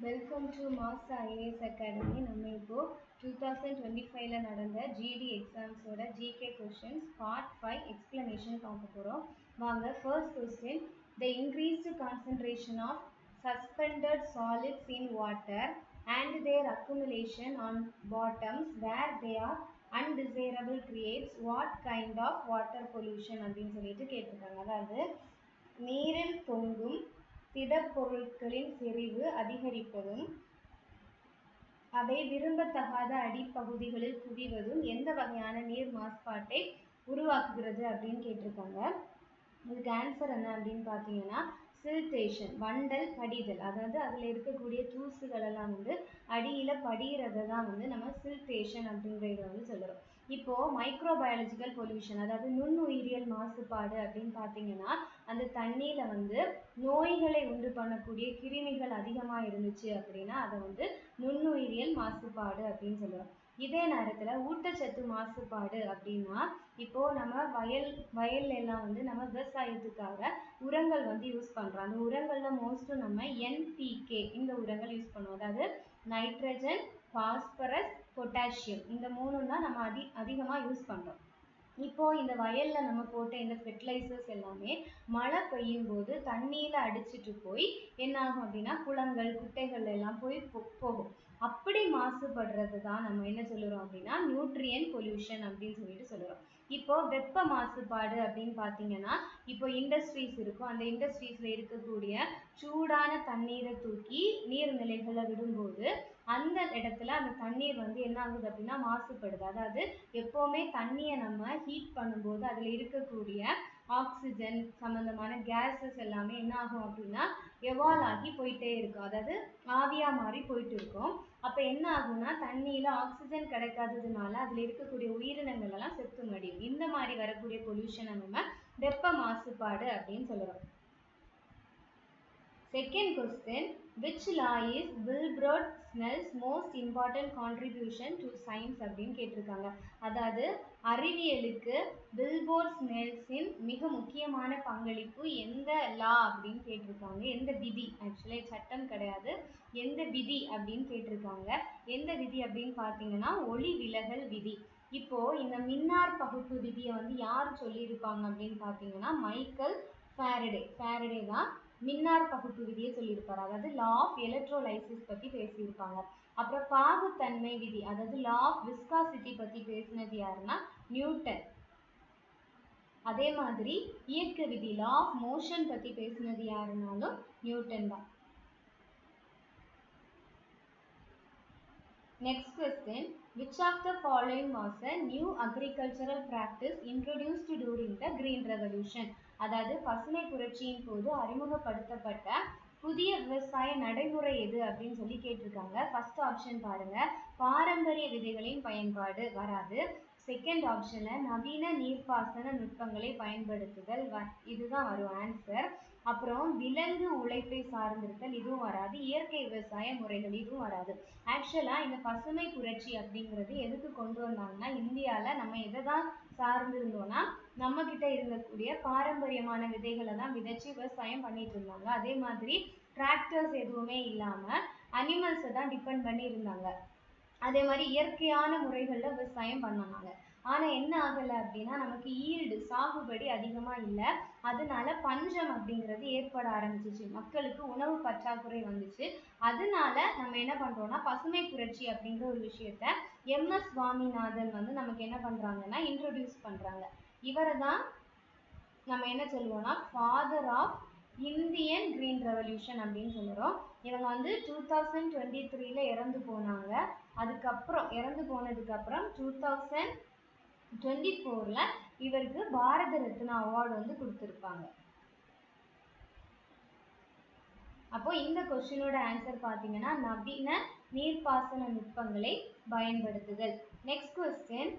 Welcome to Mass IAS academy. நம்ம இப்போ 2025ல நடந்த ஜிடி எக்ஸாம்ஸோட ஜிகே கொஸ்டின்ஸ் பார்ட் 5 எக்ஸ்பிளனேஷன் பார்க்க போகிறோம். வாங்க. First question, the increased concentration of suspended solids in water and their accumulation on bottoms where they are undesirable creates what kind of water pollution அப்படின்னு சொல்லிட்டு கேட்டிருக்காங்க. அதாவது நீரில் தொங்கும் திடப்பொருட்களின் செறிவு அதிகரிப்பதும் அவை விரும்பத்தகாத அடிப்பகுதிகளில் குவிவதும் எந்த வகையான நீர் மாசுபாட்டை உருவாக்குகிறது அப்படின்னு கேட்டிருக்காங்க. இதுக்கு ஆன்சர் என்ன அப்படின்னு பார்த்தீங்கன்னா சில்டேஷன், வண்டல் படிதல். அதாவது அதில் இருக்கக்கூடிய தூசுகள் எல்லாம் அடியில் படிகிறத தான் நம்ம சில்டேஷன் அப்படிங்கிறத சொல்கிறோம். இப்போது மைக்ரோபயாலஜிக்கல் பொல்யூஷன், அதாவது நுண்ணுயிரியல் மாசுபாடு அப்படின்னு பார்த்தீங்கன்னா அந்த தண்ணியில் நோய்களை உண்டு பண்ணக்கூடிய கிருமிகள் அதிகமாக இருந்துச்சு அப்படின்னா அதை நுண்ணுயிரியல் மாசுபாடு அப்படின்னு சொல்கிறோம். இதே நேரத்தில் ஊட்டச்சத்து மாசுபாடு அப்படின்னா இப்போது நம்ம வயல் எல்லாம் நம்ம விவசாயத்துக்காக உரங்கள் யூஸ் பண்ணுறோம். அந்த உரங்களில் மோஸ்ட்டும் நம்ம NPK இந்த உரங்கள் யூஸ் பண்ணுவோம். அதாவது நைட்ரஜன், பாஸ்பரஸ், பொட்டாசியம், இந்த மூணும் தான் நம்ம அதிகமாக யூஸ் பண்ணுறோம். இப்போது இந்த வயலில் நம்ம போட்ட இந்த ஃபெர்டிலைசர்ஸ் எல்லாமே மழை பெய்யும் போது தண்ணியில் அடிச்சிட்டு போய் என்ன ஆகும் அப்படின்னா குளங்கள், குட்டைகள் எல்லாம் போய் போகும். அப்படி மாசுபடுறது தான் நம்ம என்ன சொல்லுறோம் அப்படின்னா நியூட்ரியன் பொல்யூஷன் அப்படின்னு சொல்லிட்டு சொல்லுறோம். இப்போ வெப்ப மாசுபாடு அப்படின்னு பார்த்தீங்கன்னா இப்போ இண்டஸ்ட்ரீஸ் இருக்கும். அந்த இண்டஸ்ட்ரீஸில் இருக்கக்கூடிய சூடான தண்ணீரை தூக்கி நீர்நிலைகளை விடும்போது அந்த இடத்துல அந்த தண்ணீர் என்ன ஆகுது அப்படின்னா மாசுபடுது. அதாவது எப்போவுமே தண்ணியை நம்ம ஹீட் பண்ணும்போது அதில் இருக்கக்கூடிய ஆக்சிஜன் சம்மந்தமான கேஸஸ் எல்லாமே என்ன ஆகும் அப்படின்னா எவால்வ் ஆகி போயிட்டே இருக்கும். அதாவது ஆவியாக மாறி போயிட்டு இருக்கும். அப்போ என்ன ஆகும்னா தண்ணியில் ஆக்சிஜன் கிடைக்காததுனால அதில் இருக்கக்கூடிய உயிரினங்கள் எல்லாம் செத்து மடியும். இந்த மாதிரி வரக்கூடிய பொல்யூஷனை நம்ம வெப்ப மாசுபாடு அப்படின்னு சொல்லுறோம். Second question, which law is Wilbrod Snell's most important contribution to science அப்படின்னு கேட்டிருக்காங்க. அதாவது அறிவியலுக்கு வில்போர்ட் ஸ்னெல்ஸின் மிக முக்கியமான பங்களிப்பு எந்த லா அப்படின்னு கேட்டிருக்காங்க. எந்த விதி, ஆக்சுவலி சட்டம் கிடையாது, எந்த விதி அப்படின்னு கேட்டிருக்காங்க. எந்த விதி அப்படின்னு பார்த்தீங்கன்னா ஒளி விலகல் விதி. இப்போ இந்த மின்னார் பகுப்பு விதியை யார் சொல்லியிருப்பாங்க அப்படின்னு பார்த்தீங்கன்னா மைக்கேல் ஃபாரடே தான் மின்னார் பகுப்பு விதியை சொல்லியிருப்பார். அதாவது லா ஆஃப் எலக்ட்ரோலைசிஸ் பற்றி பேசியிருப்பாங்க. அப்புறம் பாகுத்தன்மை விதி, அதாவது லா ஆஃப் விஸ்காசிட்டி பற்றி பேசினது யாருன்னா நியூட்டன். அதே மாதிரி இயக்க விதி, லா ஆஃப் மோஷன் பற்றி பேசினது யாருனாலும் நியூட்டன் தான். Next question, which of the following was a new agricultural practice introduced during the Green Revolution? அதாவது பசுமை புரட்சியின் போது அறிமுகப்படுத்தப்பட்ட புதிய விவசாய நடைமுறை எது அப்படின்னு சொல்லி கேட்டிருக்காங்க. ஃபர்ஸ்ட் ஆப்ஷன் பாருங்க, பாரம்பரிய விதைகளின் பயன்பாடு வராது. செகண்ட் ஆப்ஷனில் நவீன நீர்ப்பாசன நுட்பங்களை பயன்படுத்துதல் இதுதான் வரும் ஆன்சர். அப்புறம் விலங்கு உழைப்பை சார்ந்திருத்தல் இதுவும் வராது. இயற்கை விவசாய முறைகள் இதுவும் வராது. ஆக்சுவலாக இந்த பசுமை புரட்சி அப்படிங்கிறது எதுக்கு கொண்டு வந்தாங்கன்னா இந்தியாவில் நம்ம எதை தான் சார்ந்திருந்தோம்னா நம்ம கிட்ட இருக்கக்கூடிய பாரம்பரியமான விதைகளை தான் விதைச்சு விவசாயம் பண்ணிட்டு இருந்தாங்க. அதே மாதிரி டிராக்டர்ஸ் எதுவுமே இல்லாமல் அனிமல்ஸை தான் டிபெண்ட் பண்ணி இருந்தாங்க. அதே மாதிரி இயற்கையான முறைகளில் விவசாயம் பண்ணாங்க. ஆனால் என்ன ஆகலை அப்படின்னா நமக்கு ஈல்டு சாகுபடி அதிகமாக இல்லை. அதனால பஞ்சம் அப்படிங்கிறது ஏற்பட ஆரம்பிச்சிச்சு. மக்களுக்கு உணவு பற்றாக்குறை வந்துச்சு. அதனால நம்ம என்ன பண்ணுறோம்னா பசுமை புரட்சி அப்படிங்கிற ஒரு விஷயத்த MS சுவாமிநாதன் நமக்கு என்ன பண்ணுறாங்கன்னா இன்ட்ரோடியூஸ் பண்ணுறாங்க. இவரை தான் நம்ம என்ன சொல்லுவோம்னா father of Indian green revolution அப்படின்னு சொல்லுறோம். இவங்க 2023ல இறந்து போனாங்க. அதுக்கப்புறம் இறந்து போனதுக்கு அப்புறம் 2024ல இவருக்கு பாரத ரத்னா அவார்டு கொடுத்துருப்பாங்க. அப்போ இந்த கொஸ்டினோட ஆன்சர் பார்த்தீங்கன்னா நவீன நீர்ப்பாசன நுட்பங்களை பயன்படுத்துதல். Next question,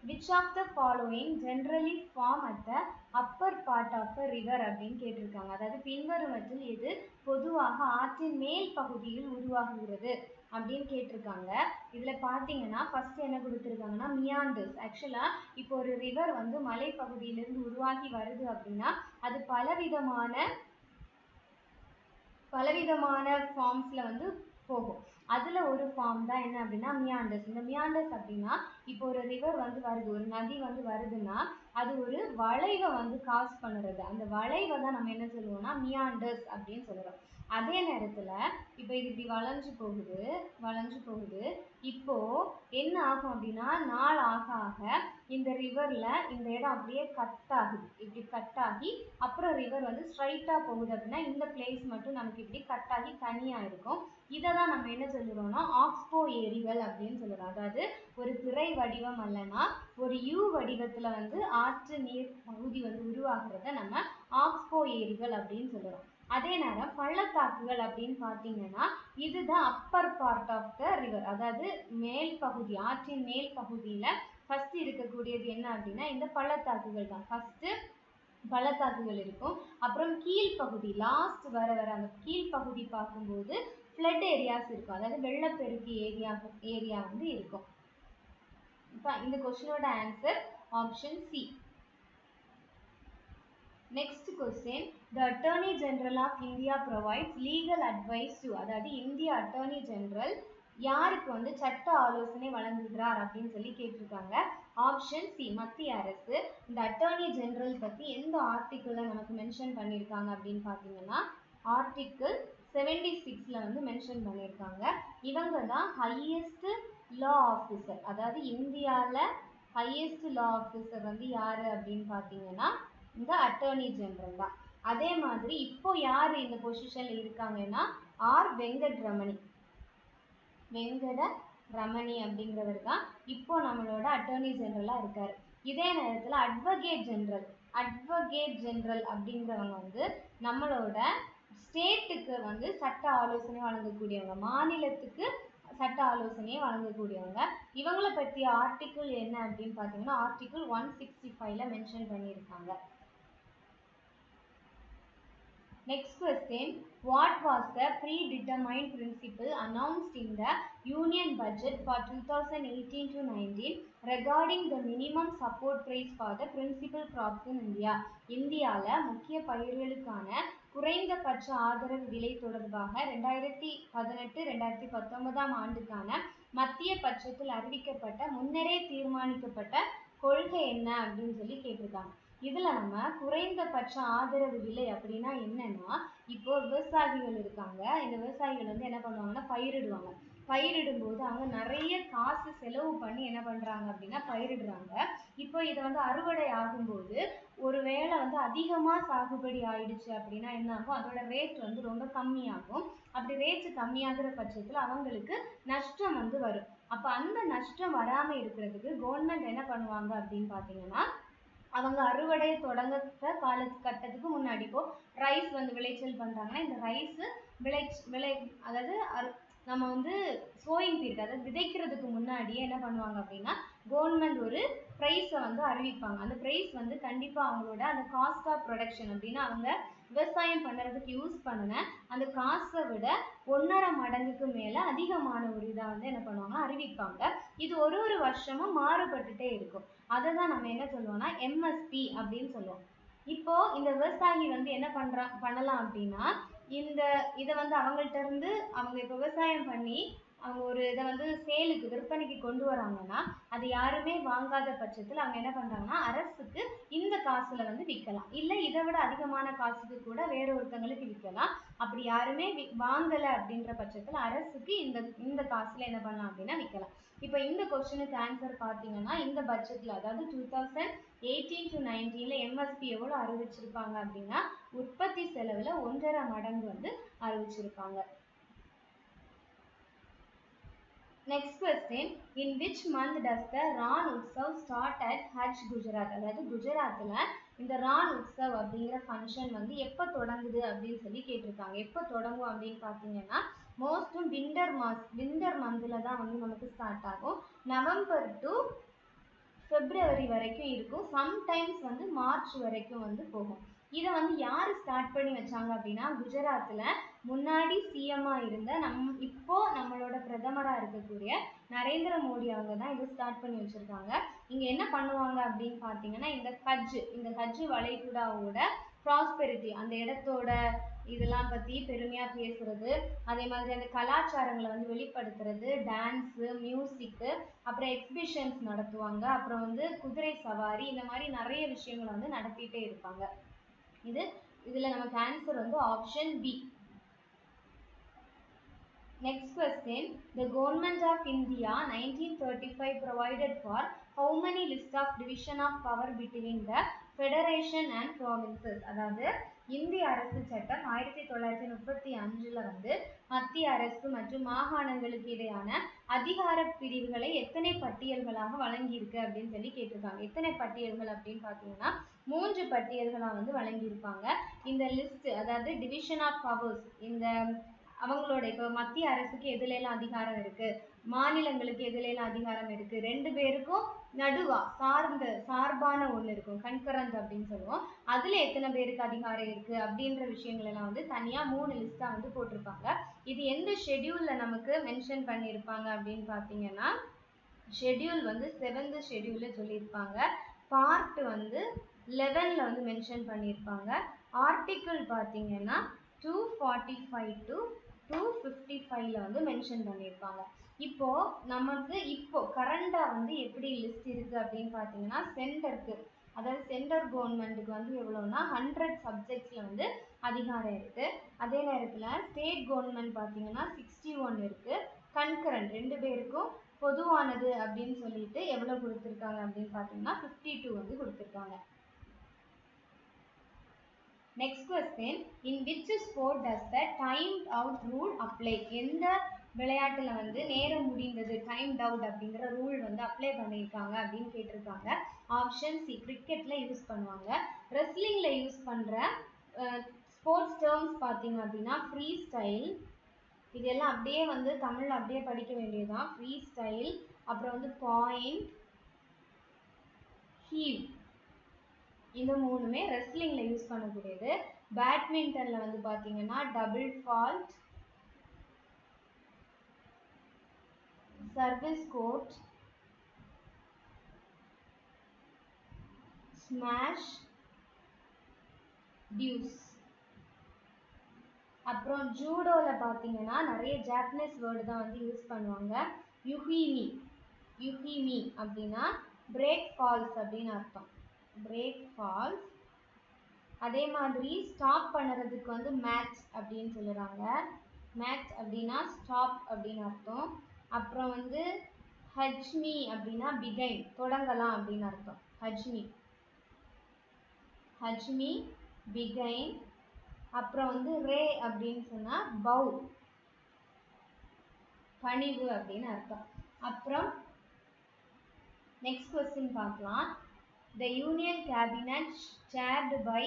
which of the following generally form at the upper part of a river அப்படின்னு கேட்டிருக்காங்க. அதாவது பின்வருவற்றில் எது பொதுவாக ஆற்றின் மேல் பகுதியில் உருவாகுகிறது அப்படின்னு கேட்டிருக்காங்க. இதில் பார்த்தீங்கன்னா ஃபர்ஸ்ட் என்ன கொடுத்துருக்காங்கன்னா மியாண்டர்ஸ். ஆக்சுவலாக இப்போ ஒரு ரிவர் மலைப்பகுதியிலிருந்து உருவாகி வருது அப்படின்னா அது பலவிதமான ஃபார்ம்ஸில் போகும். அதுல ஒரு ஃபார்ம் தான் என்ன அப்படின்னா மியாண்டர்ஸ். இந்த மியாண்டர்ஸ் அப்படின்னா இப்போ ஒரு ரிவர் வந்து வருது, ஒரு நதி வந்து வருதுன்னா அது ஒரு வளைவை வந்து காஸ் பண்ணுறது. அந்த வளைவை தான் நம்ம என்ன சொல்லுவோம்னா மியாண்டர்ஸ் அப்படின்னு சொல்லுறோம். அதே நேரத்துல இப்போ இது இப்படி வளைஞ்சு போகுது. இப்போ என்ன ஆகும் அப்படின்னா நாள் ஆக ஆக இந்த ரிவர்ல இந்த இடம் அப்படியே கட் ஆகுது. இப்படி கட் ஆகி அப்புறம் ரிவர் வந்து ஸ்ட்ரைட்டா போகுது அப்படின்னா இந்த பிளேஸ் மட்டும் நமக்கு இப்படி கட் ஆகி தனியா இருக்கும். இதை தான் நம்ம என்ன சொல்லுறோம்னா ஆக்ஸ்போ ஏரிகள் அப்படின்னு சொல்லுறோம். அதாவது ஒரு பிறை வடிவம் அல்லனா ஒரு யூ வடிவத்துல வந்து ஆற்று நீர் பகுதி வந்து உருவாகிறத நம்ம ஆக்ஸ்போ ஏரிகள் அப்படின்னு சொல்லுறோம். அதே நேரம் பள்ளத்தாக்குகள் அப்படின்னு பார்த்தீங்கன்னா இதுதான் upper part of the river. அதாவது மேல் பகுதி, ஆற்றின் மேல் பகுதியில ஃபர்ஸ்ட் இருக்கக்கூடியது என்ன அப்படின்னா இந்த பள்ளத்தாக்குகள் தான். ஃபர்ஸ்ட் பள்ளத்தாக்குகள் இருக்கும். அப்புறம் கீழ்ப்பகுதி லாஸ்ட் வர அந்த கீழ்ப்பகுதி பார்க்கும்போது ஃப்ளட் ஏரியாஸ் இருக்கும். அதாவது வெள்ளப்பெருக்கு ஏரியா வந்து இருக்கும். இப்போ இந்த கொஸ்டினோட answer option C. Next question, the Attorney General of India provides legal advice to, அதாவது இந்திய அட்டர்னி ஜெனரல் யாருக்கு வந்து சட்ட ஆலோசனை வழங்குகிறார் அப்படின்னு சொல்லி கேட்டிருக்காங்க. ஆப்ஷன் சி மத்திய அரசு. இந்த அட்டர்னி ஜெனரல் பத்தி எந்த ஆர்டிக்கிள்ல நமக்கு மென்ஷன் பண்ணியிருக்காங்க அப்படின்னு பார்த்தீங்கன்னா ஆர்டிக்கிள் 76ல வந்து மென்ஷன் பண்ணியிருக்காங்க. இவங்க தான் ஹையஸ்ட் லா ஆஃபீஸர். அதாவது இந்தியாவில் ஹையஸ்ட் லா ஆஃபீஸர் வந்து யாரு அப்படின்னு பார்த்தீங்கன்னா இந்த அட்டர்னி ஜெனரல் தான். அதே மாதிரி இப்போ யாரு இந்த பொசிஷன்ல இருக்காங்கன்னா ஆர் வெங்கடரமணி அப்படிங்கிறவர் தான் இப்போ நம்மளோட அட்டர்னி ஜெனரலா இருக்காரு. இதே நேரத்துல அட்வொகேட் ஜெனரல் அப்படிங்கிறவங்க வந்து நம்மளோட ஸ்டேட்டுக்கு வந்து சட்ட ஆலோசனை வழங்கக்கூடியவங்க, மாநிலத்துக்கு சட்ட ஆலோசனையை வழங்கக்கூடியவங்க. இவங்களை பற்றிய ஆர்டிக்கிள் என்ன அப்படின்னு பார்த்தீங்கன்னா ஆர்டிக்கிள் 165ல மென்ஷன் பண்ணியிருக்காங்க. Next question, what was the predetermined principle announced in the Union Budget for 2018 to 19 regarding the minimum support price for the principal crops in India? இந்தியாவில் முக்கிய பயிர்களுக்கான குறைந்தபட்ச ஆதரவு விலை தொடர்பாக 2018-2019 ஆண்டுக்கான மத்திய பட்ஜெட்டில் அறிவிக்கப்பட்ட முன்னரே தீர்மானிக்கப்பட்ட கொள்கை என்ன அப்படின்னு சொல்லி கேட்டிருக்காங்க. இதுல நம்ம குறைந்தபட்ச ஆதரவு விலை அப்படின்னா என்னன்னா இப்போ விவசாயிகள் இருக்காங்க. இந்த விவசாயிகள் வந்து என்ன பண்ணுவாங்கன்னா பயிரிடும் போது அவங்க நிறைய காசு செலவு பண்ணி என்ன பண்றாங்க அப்படின்னா பயிரிடுறாங்க. இப்போ இதை வந்து அறுவடை ஆகும்போது ஒருவேளை வந்து அதிகமா சாகுபடி ஆயிடுச்சு அப்படின்னா என்ன ஆகும், அதோட ரேட் வந்து ரொம்ப கம்மியாகும். அப்படி ரேட் கம்மியாகிற பட்சத்துல அவங்களுக்கு நஷ்டம் வந்து வரும். அப்ப அந்த நஷ்டம் வராம இருக்கிறதுக்கு கவர்மெண்ட் என்ன பண்ணுவாங்க அப்படின்னு பாத்தீங்கன்னா அவங்க அறுவடை தொடங்குற காலகட்டத்துக்கு முன்னாடி இப்போ ரைஸ் வந்து விளைச்சல் பண்றாங்கன்னா இந்த ரைஸ் அதாவது நம்ம வந்து சோயிங் பீரியட் அதாவது விதைக்கிறதுக்கு முன்னாடியே என்ன பண்ணுவாங்க அப்படின்னா கவர்மெண்ட் ஒரு ப்ரைஸை வந்து அறிவிப்பாங்க. அந்த ப்ரைஸ் வந்து கண்டிப்பா அவங்களோட அந்த காஸ்ட் ஆஃப் ப்ரொடக்ஷன் அப்படின்னா அவங்க விவசாயம் பண்ணுறதுக்கு யூஸ் பண்ணின அந்த காசை விட 1.5 மடங்குக்கு மேலே அதிகமான ஒரு இதை வந்து என்ன பண்ணுவாங்கன்னா அறிவிப்பாங்க. இது ஒரு வருஷமும் மாறுபட்டுட்டே இருக்கும். அதை தான் நம்ம என்ன சொல்லுவோம்னா எம்எஸ்பி அப்படின்னு சொல்லுவோம். இப்போ இந்த விவசாயி வந்து என்ன பண்ணலாம் அப்படின்னா இதை வந்து அவங்கள்ட்ட இருந்து அவங்க இப்போ விவசாயம் பண்ணி அவங்க ஒரு இதை வந்து சேலுக்கு விற்பனைக்கு கொண்டு வராங்கன்னா அது யாருமே வாங்காத பட்சத்தில் அவங்க என்ன பண்றாங்கன்னா அரசுக்கு இந்த காசுல வந்து விற்கலாம். இல்லை இதை விட அதிகமான காசுக்கு கூட வேற ஒருத்தங்களுக்கு விற்கலாம். அப்படி யாருமே வாங்கல அப்படின்ற பட்சத்தில் அரசுக்கு இந்த காசுல என்ன பண்ணலாம் அப்படின்னா விற்கலாம். இப்போ இந்த கொஸ்டினுக்கு ஆன்சர் பார்த்தீங்கன்னா இந்த பட்ஜெட்ல அதாவது 2018 to 19ல எம்எஸ்பி எவ்வளோ அறிவிச்சிருப்பாங்க அப்படின்னா உற்பத்தி செலவுல 1.5 மடங்கு வந்து அறிவிச்சிருப்பாங்க. Next question, in which month does the Ran Utsav start at Hajj Gujarat? அதாவது குஜராத்ல இந்த ரான் உற்சவ் அப்படிங்கிற ஃபங்க்ஷன் வந்து எப்போ தொடங்குது அப்படின்னு சொல்லி கேட்டிருக்காங்க. எப்போ தொடங்கும் அப்படின்னு பார்த்தீங்கன்னா மோஸ்ட்டும் விண்டர் மந்த்ல தான் வந்து நமக்கு ஸ்டார்ட் ஆகும். நவம்பர் டு பிப்ரவரி வரைக்கும் இருக்கும். சம்டைம்ஸ் வந்து மார்ச் வரைக்கும் வந்து போகும். இதை வந்து யார் ஸ்டார்ட் பண்ணி வச்சாங்க அப்படின்னா குஜராத்தில் முன்னாடி சிஎம்மா இருந்த இப்போ நம்மளோட பிரதமராக இருக்கக்கூடிய நரேந்திர மோடி அவங்க தான் இதை ஸ்டார்ட் பண்ணி வச்சுருக்காங்க. இங்கே என்ன பண்ணுவாங்க அப்படின்னு பார்த்தீங்கன்னா இந்த ஹஜ் வளைகுடாவோட ப்ராஸ்பெரிட்டி அந்த இடத்தோட இதெல்லாம் பற்றி பெருமையாக பேசுறது, அதே மாதிரி அந்த கலாச்சாரங்களை வந்து வெளிப்படுத்துறது, டான்ஸு, மியூசிக்கு, அப்புறம் எக்ஸிபிஷன்ஸ் நடத்துவாங்க, அப்புறம் வந்து குதிரை சவாரி, இந்த மாதிரி நிறைய விஷயங்களை வந்து நடத்திட்டே இருப்பாங்க. இதில் நமக்கு ஆன்சர் வந்து option B. Next question, the Government of India 1935 provided for how many list of division of power between the Federation and provinces? அதாவது இந்திய அரசு சட்டம் 1935 வந்து மத்திய அரசு மற்றும் மாகாணங்களுக்கு இடையான அதிகார பிரிவுகளை எத்தனை பட்டியல்களாக வழங்கியிருக்கு அப்படின்னு சொல்லி கேட்டிருக்காங்க. எத்தனை பட்டியல்கள் அப்படின்னு பார்த்தீங்கன்னா 3 பட்டியல்களாக வந்து வழங்கியிருப்பாங்க. இந்த லிஸ்ட் அதாவது டிவிஷன் ஆஃப் பவர்ஸ், இந்த அவங்களோட இப்போ மத்திய அரசுக்கு எதுலாம் அதிகாரம் இருக்கு, மாநிலங்களுக்கு எதுலாம் அதிகாரம் இருக்கு, 2 பேருக்கும் நடுவா சார்பான ஒன்று இருக்கும், கன்கரண்ட் அப்படின்னு சொல்லுவோம். அதுல எத்தனை பேருக்கு அதிகாரம் இருக்கு அப்படின்ற விஷயங்கள் எல்லாம் வந்து தனியா 3 லிஸ்டா வந்து போட்டிருப்பாங்க. இது எந்த ஷெட்யூல்ல நமக்கு மென்ஷன் பண்ணியிருப்பாங்க அப்படின்னு பார்த்தீங்கன்னா ஷெட்யூல் வந்து 7th ஷெட்யூல்ல சொல்லியிருப்பாங்க. பார்ட் வந்து 11ல வந்து மென்ஷன் பண்ணியிருப்பாங்க. ஆர்டிக்கிள் பார்த்தீங்கன்னா 245 to 255ல வந்து மென்ஷன் பண்ணியிருப்பாங்க. இப்போ நமக்கு இப்போ கரண்டா வந்து எப்படி லிஸ்ட் இருக்கு அப்படின்னு பார்த்தீங்கன்னா சென்டருக்கு, அதாவது சென்டர் கவர்மெண்ட்டுக்கு வந்து எவ்வளோன்னா 100 சப்ஜெக்ட்ஸ்ல வந்து அதிகாரம் இருக்கு. அதே நேரத்தில் ஸ்டேட் கவர்மெண்ட் பார்த்தீங்கன்னா 61 இருக்கு. கன்கரண்ட் 2 பேருக்கும் பொதுவானது அப்படின்னு சொல்லிட்டு எவ்வளோ கொடுத்துருக்காங்க அப்படின்னு பார்த்தீங்கன்னா 52 வந்து கொடுத்துருக்காங்க. Next question, in which sport does the timed out rule apply? எந்த விளையாட்டுல வந்து நேரம் முடிந்தது timed out அப்படிங்கிற ரூல் வந்து அப்ளை பண்ணியிருக்காங்க அப்படின்னு கேட்டிருக்காங்க. ஆப்ஷன் சி, கிரிக்கெட்ல யூஸ் பண்ணுவாங்க. ரெஸ்லிங்ல யூஸ் பண்ற ஸ்போர்ட்ஸ் டேர்ம்ஸ் பார்த்தீங்க அப்படின்னா ஃப்ரீ ஸ்டைல், இதெல்லாம் அப்படியே வந்து தமிழ்ல அப்படியே படிக்க வேண்டியதுதான். ஃப்ரீ ஸ்டைல், அப்புறம் வந்து பாயிண்ட், ஹீவ், இந்த 3மே ரெஸ்லிங்ல யூஸ் பண்ணக்கூடியது. பேட்மிண்டன்ல வந்து பாத்தீங்கன்னா double fault, service court, smash, deuce. அப்புறம் ஜூடோல பாத்தீங்கன்னா நிறைய ஜாப்பனீஸ் வேர்டு தான் வந்து யூஸ் பண்ணுவாங்க. யுஹிமி அப்படின்னா பிரேக் ஃபால்ஸ் அப்படின்னு அர்த்தம், பிரேக் ஃபால்ஸ். அதே மாதிரி ஸ்டாப் பண்ணுறதுக்கு வந்து மேட்ச் அப்படின்னு சொல்லுறாங்க. மேட்ச் அப்படின்னா ஸ்டாப் அப்படின்னு அர்த்தம். அப்புறம் வந்து ஹஜ்மி அப்படின்னா பிகைன், தொடங்கலாம் அப்படின்னு அர்த்தம். ஹஜ்மி பிகைன். அப்புறம் வந்து ரே அப்படின்னு சொன்னா பவு, பணிவு அப்படின்னு அர்த்தம். அப்புறம் நெக்ஸ்ட் கொஸ்டின் பார்க்கலாம். The Union Cabinet chaired by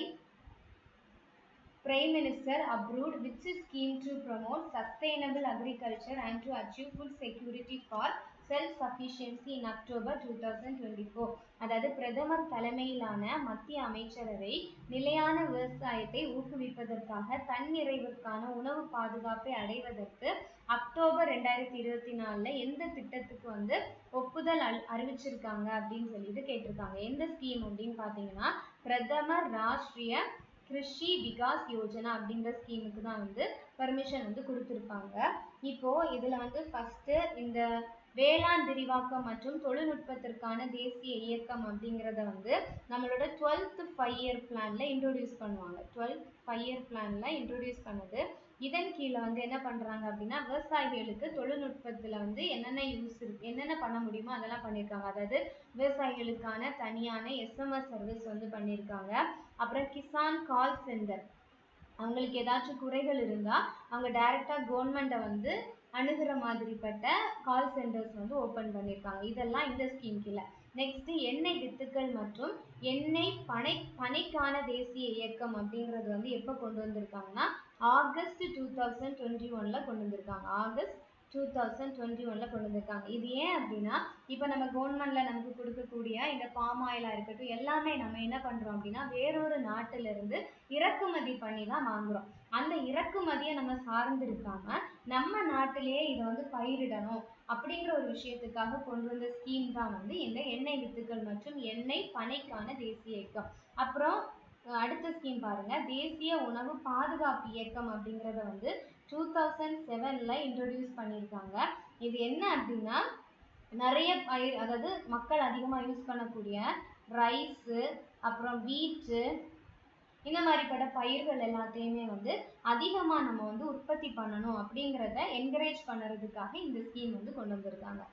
Prime Minister approved which scheme to promote sustainable agriculture and to achieve food security for self-sufficiency in October 2024. அதாவது பிரதமர் தலைமையிலான மத்திய அமைச்சரவை நிலையான விவசாயத்தை ஊக்குவிப்பதற்காக தன்னிறைவிற்கான உணவு பாதுகாப்பை அடைவதற்கு அக்டோபர் 2024 எந்த திட்டத்துக்கு வந்து ஒப்புதல் அறிவிச்சிருக்காங்க அப்படின்னு சொல்லிட்டு கேட்டிருக்காங்க. எந்த ஸ்கீம் அப்படின்னு பார்த்தீங்கன்னா பிரதமர் ராஷ்டிரிய கிருஷி விகாஸ் யோஜனா அப்படிங்கிற ஸ்கீமுக்கு தான் வந்து பர்மிஷன் வந்து கொடுத்துருப்பாங்க. இப்போ இதுல வந்து ஃபர்ஸ்ட் இந்த வேளாண் விரிவாக்கம் மற்றும் தொழில்நுட்பத்திற்கான தேசிய இயக்கம் அப்படிங்கிறத வந்து நம்மளோட 12th 5-year பிளான்ல இன்ட்ரோடியூஸ் பண்ணுவாங்க. 12th 5-year பிளான்ல இன்ட்ரோடியூஸ் பண்ணது. இதன் கீழே வந்து என்ன பண்றாங்க அப்படின்னா விவசாயிகளுக்கு தொழில்நுட்பத்துல வந்து என்னென்ன பண்ண முடியுமோ அதெல்லாம் பண்ணியிருக்காங்க. அதாவது விவசாயிகளுக்கான தனியான SMS சர்வீஸ் வந்து பண்ணியிருக்காங்க. அப்புறம் கிசான் கால் சென்டர், அவங்களுக்கு ஏதாச்சும் குறைகள் இருந்தா அவங்க டைரக்டா கவர்மெண்ட்டை வந்து அணுகிற மாதிரிப்பட்ட கால் சென்டர்ஸ் வந்து ஓபன் பண்ணியிருக்காங்க. இதெல்லாம் இந்த ஸ்கீம் கீழே. நெக்ஸ்ட் எண்ணெய் வித்துக்கள் மற்றும் எண்ணெய் பனைக்கான தேசிய இயக்கம் அப்படிங்கிறது வந்து எப்போ கொண்டு வந்திருக்காங்கன்னா ஆகஸ்ட் 2021ல கொண்டு வந்திருக்காங்க. ஆகஸ்ட் 2021ல கொண்டு வந்திருக்காங்க. இது ஏன் அப்படின்னா இப்போ நம்ம கவர்மெண்ட்ல நமக்கு கொடுக்கக்கூடிய இந்த பாம் ஆயிலா இருக்கட்டும் எல்லாமே நம்ம என்ன பண்றோம் அப்படின்னா வேறொரு நாட்டுல இருந்து இறக்குமதி பண்ணி தான் வாங்குறோம். அந்த இறக்குமதியை நம்ம சார்ந்து இருக்காம நம்ம நாட்டிலேயே இதை வந்து பயிரிடணும் அப்படிங்கிற ஒரு விஷயத்துக்காக கொண்டு வந்த ஸ்கீம் தான் வந்து இந்த எண்ணெய் வித்துக்கள் மற்றும் எண்ணெய் பனைக்கான தேசிய இயக்கம். அப்புறம் அடுத்த ஸ்கீம் பாருங்க, தேசிய உணவு பாதுகாப்பு இயக்கம் அப்படிங்கிறத வந்து 2007ல இன்ட்ரோடியூஸ் பண்ணியிருக்காங்க. இது என்ன அப்படின்னா நிறைய பயிர், அதாவது மக்கள் அதிகமாக யூஸ் பண்ணக்கூடிய ரைஸு, அப்புறம் வீட்டு, இந்த மாதிரிப்பட்ட பயிர்கள் எல்லாத்தையுமே வந்து அதிகமாக நம்ம வந்து உற்பத்தி பண்ணணும் அப்படிங்கிறத என்கரேஜ் பண்ணுறதுக்காக இந்த ஸ்கீம் வந்து கொண்டு வந்திருக்காங்க.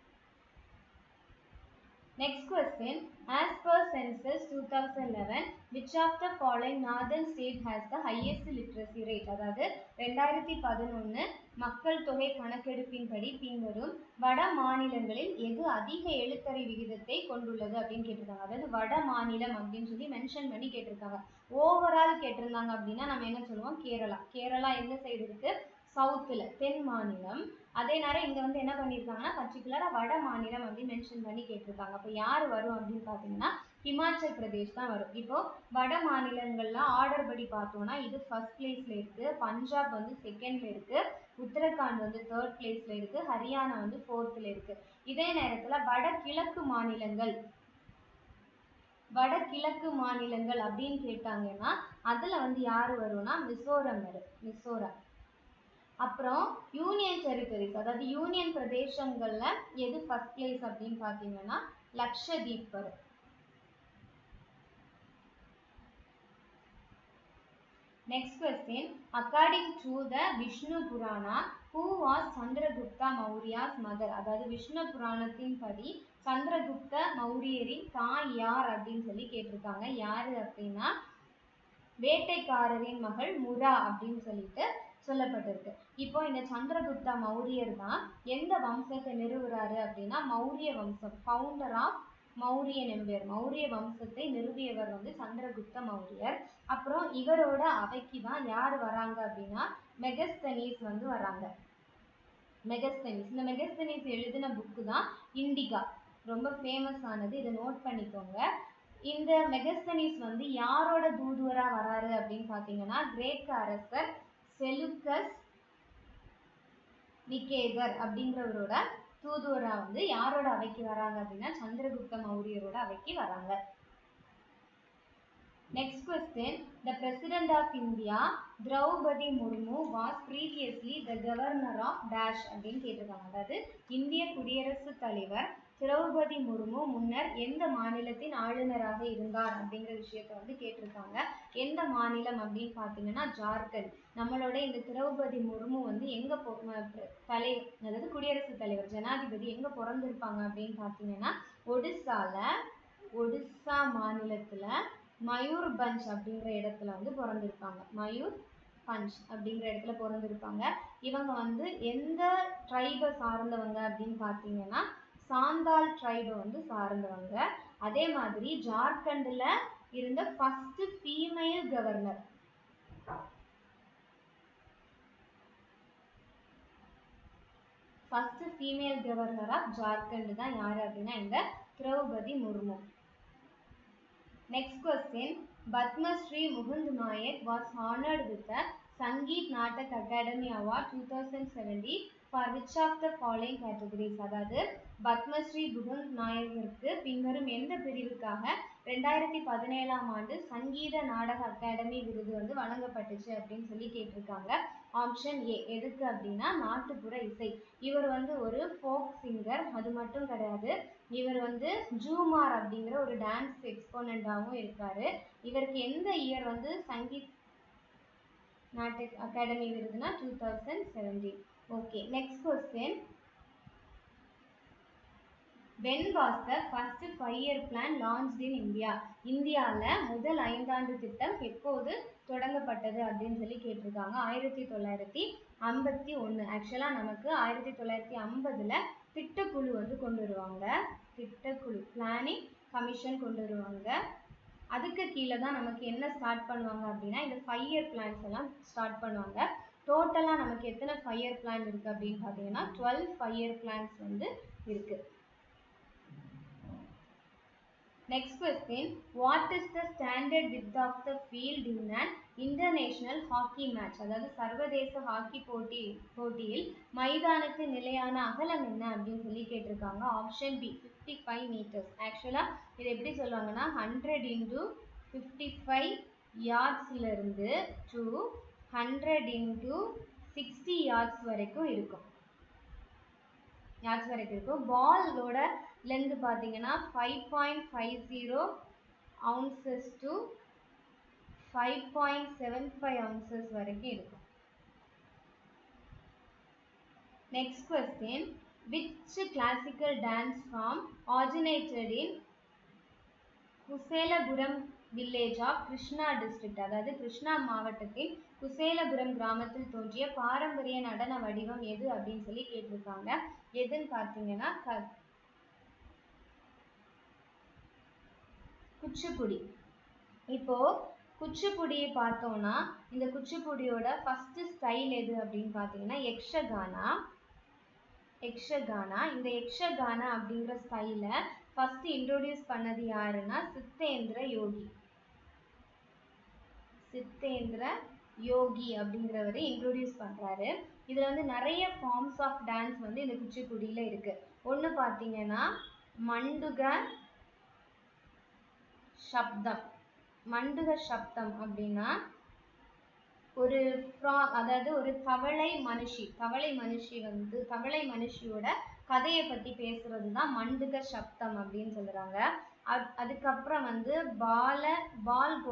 Next question, as per census 2011, which of the following northern state has the highest literacy rate? அதாவது 2011 மக்கள் தொகை கணக்கெடுப்பின்படி பின்வரும் வட மாநிலங்களில் எது அதிக எழுத்தறி விகிதத்தை கொண்டுள்ளது அப்படின்னு கேட்டிருக்காங்க. அதாவது வட மாநிலம் அப்படின்னு சொல்லி மென்ஷன் பண்ணி கேட்டிருக்காங்க. ஓவரால் கேட்டிருந்தாங்க அப்படின்னா நம்ம என்ன சொல்லுவோம், கேரளா. கேரளா எந்த சைடு இருக்கு, சவுத்தில், தென் மாநிலம். அதே நேரம் இங்கே வந்து என்ன பண்ணியிருக்காங்கன்னா பர்டிகுலராக வட மாநிலம் அப்படின்னு மென்ஷன் பண்ணி கேட்டிருக்காங்க. அப்போ யார் வரும் அப்படின்னு பார்த்தீங்கன்னா ஹிமாச்சல் பிரதேஷ் தான் வரும். இப்போ வட மாநிலங்கள்ல ஆர்டர் படி பார்த்தோம்னா இது ஃபர்ஸ்ட் பிளேஸ்ல இருக்கு, பஞ்சாப் வந்து செகண்ட்ல இருக்கு, உத்தரகாண்ட் வந்து தேர்ட் பிளேஸ்ல இருக்கு, ஹரியானா வந்து ஃபோர்த்ல இருக்கு. இதே நேரத்தில் வடகிழக்கு மாநிலங்கள் அப்படின்னு கேட்டாங்கன்னா அதுல வந்து யாரு வரும்னா மிசோரம் வரும், மிசோரம். அப்புறம் யூனியன் டெரிட்டரிஸ், அதாவது யூனியன் பிரதேசங்கள்ல எது ஃபர்ஸ்ட் பிளேஸ் அப்படின்னு பார்த்தீங்கன்னா லக்ஷதீப் வரும். Next question, according to the Vishnu Purana, who was Chandragupta Maurya's mother? அதாவது விஷ்ணு புராணத்தின் படி சந்திரகுப்த மௌரியரின் தாய் யார் அப்படின்னு சொல்லி கேட்டிருக்காங்க. யாரு அப்படின்னா வேட்டைக்காரரின் மகள் முரா அப்படின்னு சொல்லிட்டு சொல்லப்பட்டிருக்கு. இப்போ இந்த சந்திரகுப்த மௌரியர் தான் எந்த வம்சத்தை நிறுவுறாரு அப்படின்னா மௌரிய வம்சம், founder of Mauryan empire, Maurya வம்சத்தை நிறுவியவர் வந்து சந்திரகுப்த மௌரியர். அப்புறம் இவரோட அவைக்கு தான் யார் வராங்க அப்படின்னா மெகஸ்தனீஸ் வந்து வராங்க. மெகஸ்தனீஸ், இந்த மெகஸ்தனீஸ் எழுதின புக்கு தான் இண்டிகா, ரொம்ப ஃபேமஸ் ஆனது, இதை நோட் பண்ணிக்கோங்க. இந்த மெகஸ்தனீஸ் வந்து யாரோட தூதுவரா வராரு அப்படின்னு பார்த்தீங்கன்னா கிரேக்க அரசர் செலுக்கஸ் நிகேதர் அப்படிங்கிறவரோட தூதுவரா வந்து யாரோட அவைக்கு வராங்க அப்படின்னா சந்திரகுப்த மௌரியரோட அவைக்கு வராங்க. Next question, the President of India, Draupadi Murmu, was previously the governor of dash அப்படின்னு கேட்டிருக்காங்க. அதாவது இந்திய குடியரசுத் தலைவர் திரௌபதி முர்மு முன்னர் எந்த மாநிலத்தின் ஆளுநராக இருந்தார் அப்படிங்கிற விஷயத்த வந்து கேட்டிருக்காங்க. எந்த மாநிலம் அப்படின்னு பார்த்தீங்கன்னா ஜார்க்கண்ட். நம்மளோட இந்த திரௌபதி முர்மு வந்து எங்க அதாவது குடியரசுத் தலைவர் ஜனாதிபதி எங்க பிறந்திருப்பாங்க அப்படின்னு பார்த்தீங்கன்னா ஒடிசா மாநிலத்துல மயூர்பஞ்ச் அப்படிங்கிற இடத்துல வந்து பிறந்திருப்பாங்க. மயூர்பஞ்ச் அப்படிங்கிற இடத்துல பிறந்திருப்பாங்க. இவங்க வந்து எந்த ட்ரைபை சார்ந்தவங்க அப்படின்னு பார்த்தீங்கன்னா சாந்தால் ட்ரைபை வந்து சார்ந்தவங்க. அதே மாதிரி ஜார்க்கண்ட்ல இருந்த first female governor, first female governor of Jharkhand தான் யாரு அப்படின்னா இந்த Draupadi Murmu. Next question, Padma Shri Mukund Nayak was honored with the Sangeet Natak Academy Award 2017 for which of the following categories? அதாவது பத்மஸ்ரீ முகுந்த் நாயக்கிற்கு பின்வரும் எந்த பிரிவுக்காக 2017ஆம் ஆண்டு சங்கீத நாடக அகாடமி விருது வந்து வழங்கப்பட்டுச்சு அப்படின்னு சொல்லி கேட்டிருக்காங்க. ஆப்ஷன் ஏ எதுக்கு அப்படின்னா நாட்டுப்புற இசை. இவர் வந்து ஒரு ஃபோக் சிங்கர், அது மட்டும் கிடையாது, இவர் வந்து ஜூமார் அப்படிங்கிற ஒரு டான்ஸ் எக்ஸ்போனண்டாகவும் இருக்காரு. இவருக்கு எந்த இயர் வந்து சங்கீத் நாடக் அகாடமி விருதுனா 2017. Okay, next question, when was the first 5-year plan launched in India? இந்தியாவில் முதல் 5 திட்டம் எப்போது தொடங்கப்பட்டது அப்படின்னு சொல்லி கேட்டிருக்காங்க. 1951. ஆக்சுவலாக நமக்கு 1950ல் திட்டக்குழு வந்து கொண்டு வருவாங்க, திட்டக்குழு பிளானிங் கமிஷன் கொண்டு வருவாங்க. அதுக்கு கீழே தான் நமக்கு என்ன ஸ்டார்ட் பண்ணுவாங்க அப்படின்னா இந்த 5-year பிளான்ஸ் எல்லாம் ஸ்டார்ட் பண்ணுவாங்க. டோட்டலாக நமக்கு எத்தனை 5-year பிளான் இருக்குது அப்படின்னு பார்த்தீங்கன்னா 12 5-year பிளான்ஸ் வந்து இருக்குது. Next question, what is the standard width of the field in an international hockey match? அதாவது சர்வதேச ஹாக்கி போட்டியில் மைதானத்தின் நிலையான அகலம் என்ன அப்படின்னு சொல்லி கேட்டிருக்காங்க. Option B 55 meters. ஆக்சுவலாக இது எப்படி சொல்லுவாங்கன்னா 100 × 55 yardsல இருந்து to 100 into 60 yards வரைக்கும் இருக்கும். yards வரைக்கும் இருக்கும். பாலோட லென்த் பார்த்தீங்கன்னா 5.50 ounces to 5.75 ounces வரைக்கும் இருக்கும். Next question, which classical dance form originated in குசேலபுரம் village of Krishna district, அதாவது கிருஷ்ணா மாவட்டத்தில் குசேலபுரம் கிராமத்தில் தோன்றிய பாரம்பரிய நடன வடிவம் எது அப்படின்னு சொல்லி கேட்டிருக்காங்க. எதுன்னு பார்த்தீங்கன்னா குச்சிப்புடி. இப்போ குச்சிப்புடியை பார்த்தோம்னா இந்த குச்சிப்புடியோட ஃபர்ஸ்ட் ஸ்டைல் எது அப்படின்னு பார்த்தீங்கன்னா யக்ஷகானா. இந்த யக்ஷகானா அப்படிங்கிற ஸ்டைலை ஃபர்ஸ்ட் இன்ட்ரோடியூஸ் பண்ணது யாருன்னா சித்தேந்திர யோகி அப்படிங்கிறவரை இன்ட்ரோடியூஸ் பண்றாரு. இதுல வந்து நிறைய ஃபார்ம்ஸ் ஆஃப் டான்ஸ் வந்து இந்த குச்சிப்புடியில இருக்கு. ஒன்று பார்த்தீங்கன்னா மண்டுக சப்தம் அப்படின்னா ஒரு அதாவது ஒரு தவளை மனுஷியோட கதையை பத்தி பேசுறது தான் மண்டுக சப்தம் அப்படின்னு சொல்றாங்க. அதுக்கப்புறம் வந்து பால்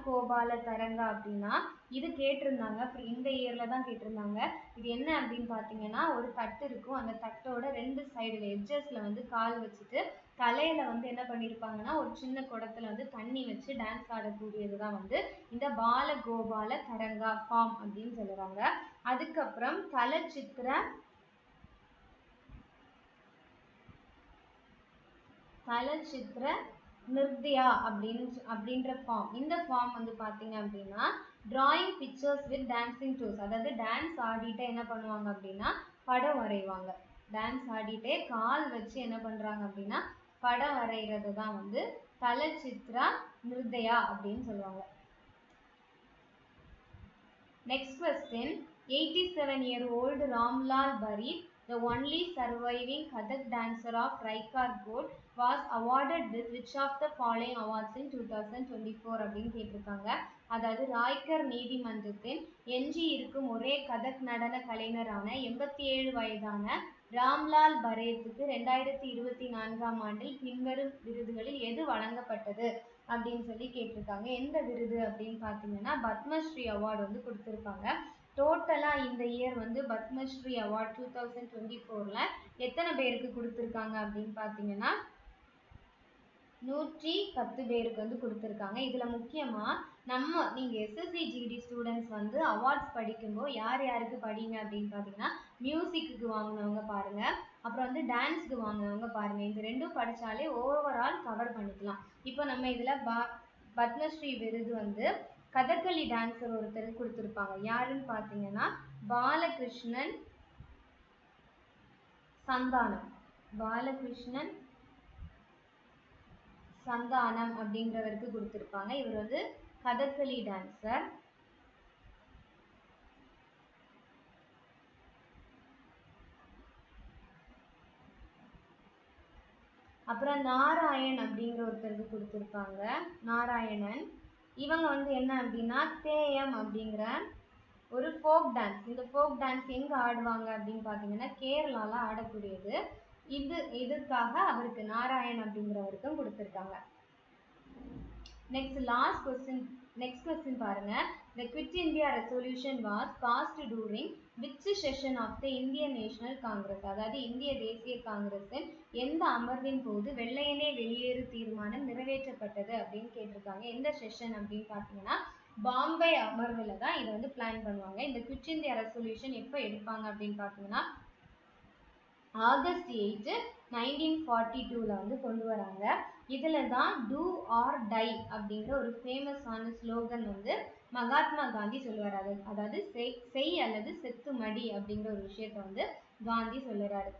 கோபால தரங்கா அப்படின்னா இது கேட்டிருந்தாங்க. இந்த இயர்ல தான் கேட்டிருந்தாங்க. இது என்ன அப்படின்னு பார்த்தீங்கன்னா ஒரு தட்டு இருக்கும். அந்த தட்டோட 2 சைடுல எட்ஜஸ்ல வந்து கால் வச்சுட்டு தலையில வந்து என்ன பண்ணியிருப்பாங்கன்னா ஒரு சின்ன குடத்துல வந்து தண்ணி வச்சு டான்ஸ் ஆடக்கூடியதுதான் வந்து இந்த பாலகோபால தரங்கா ஃபார்ம் அப்படின்னு சொல்லுறாங்க. அதுக்கப்புறம் தலச்சித்திர நிர்த்யா அப்படின்ற ஃபார்ம். இந்த ஃபார்ம் வந்து பார்த்தீங்க அப்படின்னா drawing pictures with dancing tools, அதாவது டான்ஸ் ஆடிட்டே என்ன பண்ணுவாங்க அப்படின்னா படம் வரைவாங்க. டான்ஸ் ஆடிட்டே கால் வச்சு என்ன பண்றாங்க அப்படின்னா படம் வரைகிறது தான் வந்து தலச்சித்ரா நிர்த்யா அப்படின்னு சொல்லுவாங்க. Next question, 87-year-old Ramlal Barit, the only surviving Kathak dancer of Raikar Court, was awarded with which of the following awards in 2024 அப்படின்னு கேட்டிருக்காங்க. அதாவது ராய்கர் நீதிமன்றத்தின் எஞ்சி இருக்கும் ஒரே கதக் நடன கலைஞரான 87 வயதான ராம்லால் பரேத்துக்கு 2024ஆம் ஆண்டில் பின்வரும் விருதுகளில் எது வழங்கப்பட்டது அப்படின்னு சொல்லி கேட்டிருக்காங்க. எந்த விருது அப்படின்னு பார்த்தீங்கன்னா பத்மஸ்ரீ அவார்டு வந்து கொடுத்துருக்காங்க. டோட்டலா இந்த இயர் வந்து பத்மஸ்ரீ அவார்ட் 2024ல எத்தனை பேருக்கு கொடுத்துருக்காங்க அப்படின்னு பார்த்தீங்கன்னா 110 பேருக்கு வந்து கொடுத்துருக்காங்க. இதுல முக்கியமா நீங்க SSC GD ஸ்டூடெண்ட்ஸ் வந்து அவார்ட்ஸ் படிக்கும்போது யார் யாருக்கு படிங்க அப்படின்னு பார்த்தீங்கன்னா மியூசிக்கு வாங்கினவங்க பாருங்க, அப்புறம் வந்து டான்ஸ்க்கு வாங்கினவங்க பாருங்க. இந்த ரெண்டும் படிச்சாலே ஓவரால் கவர் பண்ணிக்கலாம். இப்போ நம்ம இதுல பத்மஸ்ரீ விருது வந்து கதகளி டான்சர் ஒருத்தர் கொடுத்துருப்பாங்க. யாருன்னு பார்த்தீங்கன்னா பாலகிருஷ்ணன் சந்தானம் அப்படிங்கிறவருக்கு கொடுத்துருப்பாங்க. இவர் வந்து கதகளி டான்சர். அப்புறம் நாராயண் அப்படிங்கிற ஒருத்தருக்கு கொடுத்துருப்பாங்க. நாராயணன் இவங்க வந்து என்ன அப்படின்னா தேயம் அப்படிங்கிற ஒரு ஃபோக் டான்ஸ். இந்த ஃபோக் டான்ஸ் எங்க ஆடுவாங்க அப்படின்னு பார்த்தீங்கன்னா கேரளால ஆடக்கூடியது. இதுக்காக அவருக்கு நாராயண் அப்படிங்கிறவருக்கும் கொடுத்துருக்காங்க. நெக்ஸ்ட் கொஸ்டின் பாருங்க. The Quit India resolution was passed during which session of the Indian National Congress, அதாவது இந்திய தேசிய காங்கிரஸின் எந்த அமர்வின் போது வெள்ளையனே வெளியேறு தீர்மானம் நிறைவேற்றப்பட்டது அப்படின்னு கேட்டிருக்காங்க. எந்த செஷன் அப்படின்னு பார்த்தீங்கன்னா பாம்பே அமர்வில் தான் இதை வந்து பிளான் பண்ணுவாங்க. இந்த குவிட் இந்தியா ரெசல்யூஷன் எப்போ எடுப்பாங்க அப்படின்னு பார்த்தீங்கன்னா ஆகஸ்ட் 8, 1942ல வந்து கொண்டு வராங்க. இதுல தான் டூ ஆர் டை அப்படிங்கிற ஒரு ஃபேமஸான ஸ்லோகன் வந்து மகாத்மா காந்தி சொல்லுவார். அதாவது செய் அல்லது செத்து மடி அப்படிங்கிற ஒரு விஷயத்த வந்து காந்தி சொல்லுறாரு.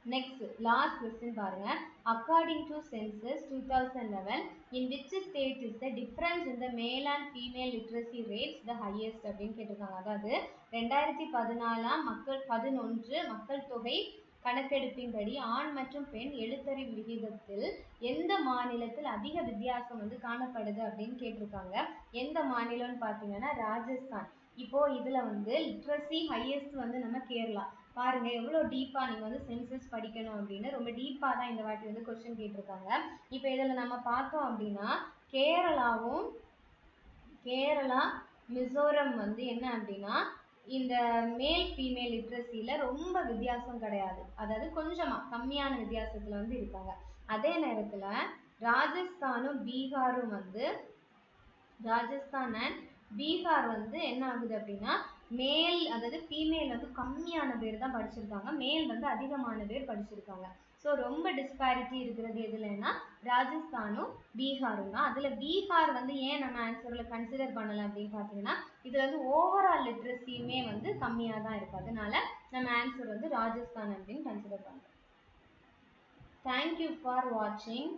நெக்ஸ்ட் லாஸ்ட் கொஸ்டின் பாருங்க. According to census 2011, in which state is the difference in the male and female literacy rates the highest அப்படின்னு கேட்டிருக்காங்க. அதாவது 2014 மக்கள் தொகை கணக்கெடுப்பின்படி ஆண் மற்றும் பெண் எழுத்தறிவு விகிதத்தில் எந்த மாநிலத்தில் அதிக வித்தியாசம் வந்து காணப்படுது அப்படின்னு கேட்டிருக்காங்க. எந்த மாநிலம்னு பார்த்தீங்கன்னா ராஜஸ்தான். இப்போ இதுல வந்து லிட்ரஸி ஹையஸ்ட் வந்து நம்ம கேரளா. பாருங்க எவ்வளோ டீப்பா நீங்க வந்து சென்சஸ் படிக்கணும் அப்படின்னு ரொம்ப டீப்பா தான் இந்த வாட்டி வந்து கொஸ்டின் கேட்டிருக்காங்க. இப்போ இதுல நம்ம பார்த்தோம் அப்படின்னா கேரளா மிசோரம் வந்து என்ன அப்படின்னா இந்த மேல் ஃபீமேல் லிட்ரஸியில ரொம்ப வித்தியாசம் கிடையாது, அதாவது கொஞ்சமா கம்மியான வித்தியாசத்துல வந்து இருக்காங்க. அதே நேரத்துல ராஜஸ்தானும் பீகாரும் வந்து ராஜஸ்தான் அண்ட் பீகார் வந்து என்ன ஆகுது அப்படின்னா மேல் அதாவது ஃபீமேல் வந்து கம்மியான பேர் தான் படிச்சிருக்காங்க, மேல் வந்து அதிகமான பேர் படிச்சிருக்காங்க. ஸோ ரொம்ப டிஸ்பாரிட்டி இருக்கிறது எதுலன்னா ராஜஸ்தானும் பீகாரும் தான். அதில் பீகார் வந்து ஏன் நம்ம ஆன்சரில் கன்சிடர் பண்ணலை அப்படின்னு பார்த்தீங்கன்னா இதில் வந்து ஓவரால் லிட்ரஸியுமே வந்து கம்மியாக தான் இருக்குது, அதனால நம்ம ஆன்சர் வந்து ராஜஸ்தான் அப்படின்னு கன்சிடர் பண்ணுறோம். தேங்க்யூ ஃபார் வாட்சிங்.